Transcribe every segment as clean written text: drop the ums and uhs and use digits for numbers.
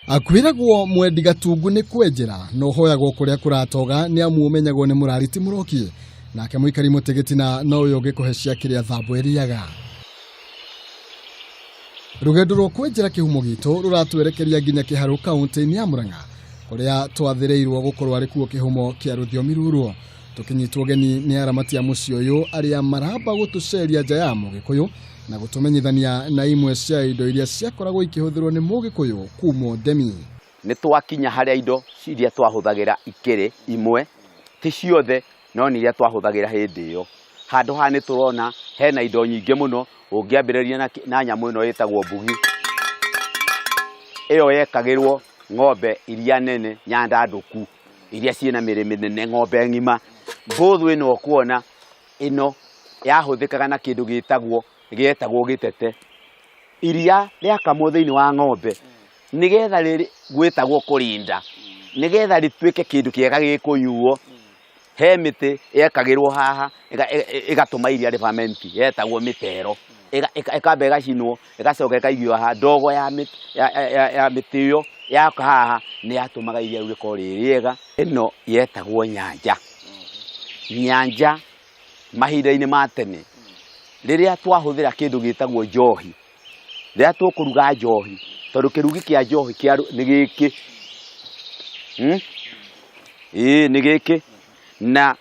Akwiragwo mwendi gatungu ni kwenjera no hoyagwo kuria kuratoga ni amu umenyagwo ni murariti muroki nake muikari mutegetina no uyo gikuheshia kiria thambo eriaga. Rugendo rwo kwenjera kihumo gitu ruratwerekeria nginya Kiharu kaunti-ini ya Murang'a kuria twathireirwo gukorwo ari kuo kihumo kia ruthiomi ruru tukinyitwo geni ni aramati ya muci uyu aria maramba gutuceria nja ya Mugikuyu na gutumenyithania na imwe cia indo iria ciakoragwo ikihuthirwo ni Mugikuyu kumo Ndemi. Ni twakinya haria indo ciria twahuthagira ikiri imwe ti ciothe no ni iria twahuthagira hindi iyo. Handu ha ni turona hena indo nyingi muno ungiambiriria na nyamu ino yetagwo mbugi. Iyo yekagirwo ng'ombe iria nene nyandanduku iria ciina mirimi nene ng'ombe ngima. Mbuthu ino kuona ino yahuthikaga na kindu gitagwo gitete. Iria riakamwo thiini wa ng'ombe nigetha riri gwitagwo kurinda nigetha rituike kindu kiega gikunyuo. He miti yekagirwo haha igatuma iria ferment yetagwo mitero ikamba igacinwo igacoka ikaigio haha. Ndogo ya miti iyo yaka haha ni yatumaga iria rikorwo ririega. Ino yetagwo nyanja. Nyanja mahinda-ini ma tene riria twahuthira kindu gitagwo njohi riria tukuruga njohi tondu kirugi kia njohi ni giki ni giki na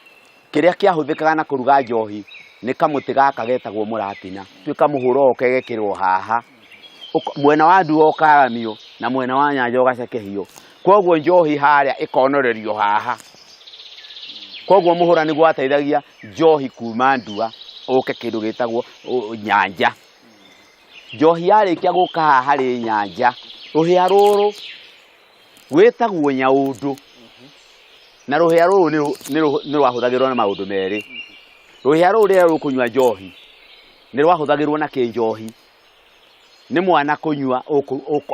kiria kiahuthikaga na kuruga njohi ni kamuti gaka getagwo muratina twika muhuro okegekirwo haha mwena wa nduo okaramio na mwena wa nyanja ugacekehio. Kwoguo njohi haria ikonorerio haha. Kwoguo muhura niguo ateithagia njohi kuma ndua oke kindu gitagwo nyanja. Njohi yarikia guka haha hari nyanja ruhia ruru gwitagwo nyaundu na ruhia ruru ni rwahuthagirwo na maundu meri. Ruhia ruru ria rukunywa njohi ni rwahuthagirwo na kinjohi ni mwana kunywa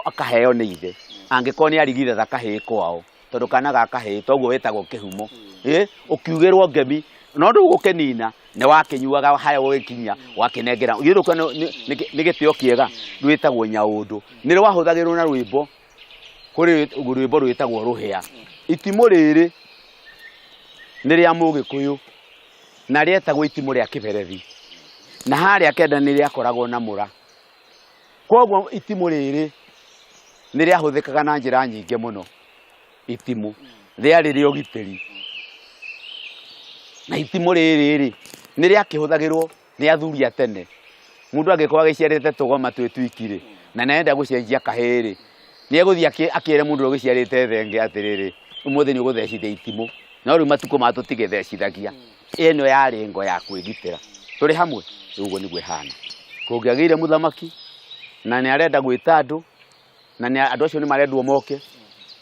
akaheo ni ithe angikorwo ni arigithe thakahi kwao tondu kana gakahi toguo wetagwo kihumo. Ukiugirwo ngemi no ndugukenina ni wakinyuaga haya wikinya wakinengera giruka ni gitio kiega rwitagwo nyaundu. Ni rwahuthagirwo na rwimbo kuri rwimbo rwitagwo ruhia. Itimu riri ni ria Mugikuyu na rietagwo itimu ria kiberethi na haria kenda ni riakoragwo na mura. Kwoguo itimu riri ni riahuthikaga na njira nyingi muno. Itimu riari rio giteri na itimu riri ni riakihuthagirwo ni athuri a tene. Mundu angikorwo agiciarite tugoma twitwikire na nenda gucenjia kahiri ni eguthii akire mundu ugiciarite thenge atiriri umuthi ni uguthecithia itimu no riu matuko matutigetecithagia. Ino yari ngo ya kwigitira turi hamwe uguo niguo ihana. Kungiagire muthamaki na ni arenda gwita andu na ni andu acio ni marendwo moke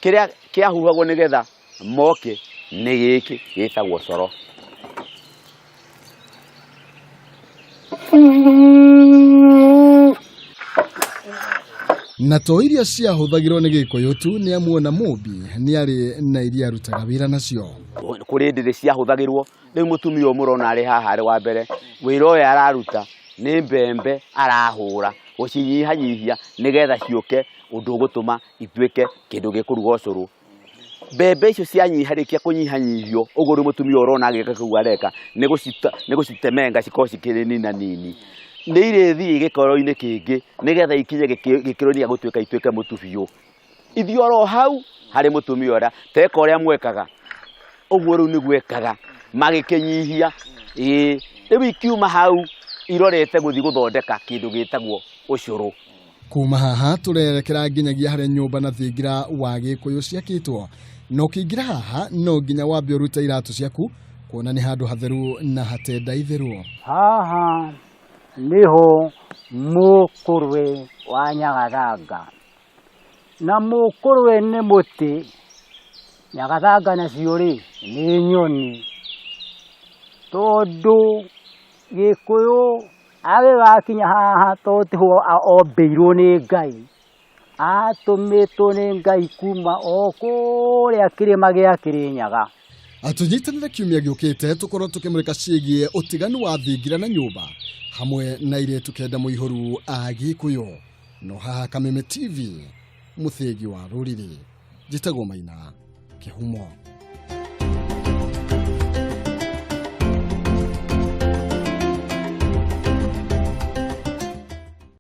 kiria kiahuhagwo nigetha moke ni giki gitagwo coro. Na to iria ciahuthagirwo ni Gikuyu tu ni amuona Mumbi ni ari na iria arutaga wira nacio. Kuri ndiri ciahuthagirwo riu mutumia umurona ari haha ari wa mbere wira uyu araruta ni mbembe arahura gucinyihanyihia nigetha ciuke undu gutuma ituike kindu gikuruga ucuru. Mbembe icio cianyiharikia kunyihanyihio uguo ri mutumia urona agika kugu areka ni gucitemenga cikorwo cikiri nini ni irithi igikoro-ini kingi nigetha ikinye gikiro-ini gutuika ituike mutu biu. Ithioro hau hari mutumia ora teka uria mwekaga uguo riu niguo ekaga magikinyihia. Riu ikiuma hau irorete guthi guthondeka kindu gitagwo ucuru. Kuma haha turerekera nginyagia hari nyumba na thingira wa Gikuyu ciakitwo no kingira haha no nginya wambe uruta iratu ciaku kuona ni handu hatheru na hatenda itheru. Haha niho mukurwe wa Nyagathanga na mukurwe ni muti. Nyagathanga nacio ri ni nyoni tondu Gikuyu awe wakinya haha totiho ombeirwo ni Ngai atumitwo ni Ngai kuma okuria kirima gia Kirinyaga. Atujitanira kiumia giukite tukorwo tukimurika ciigie utiganu wa thingira na nyumba hamwe na ire tukenda muihuru a Gikuyu no haha Kameme TV mũthĩgi wa rũrĩrĩ. Njĩtagwo Maina, Kĩhumo.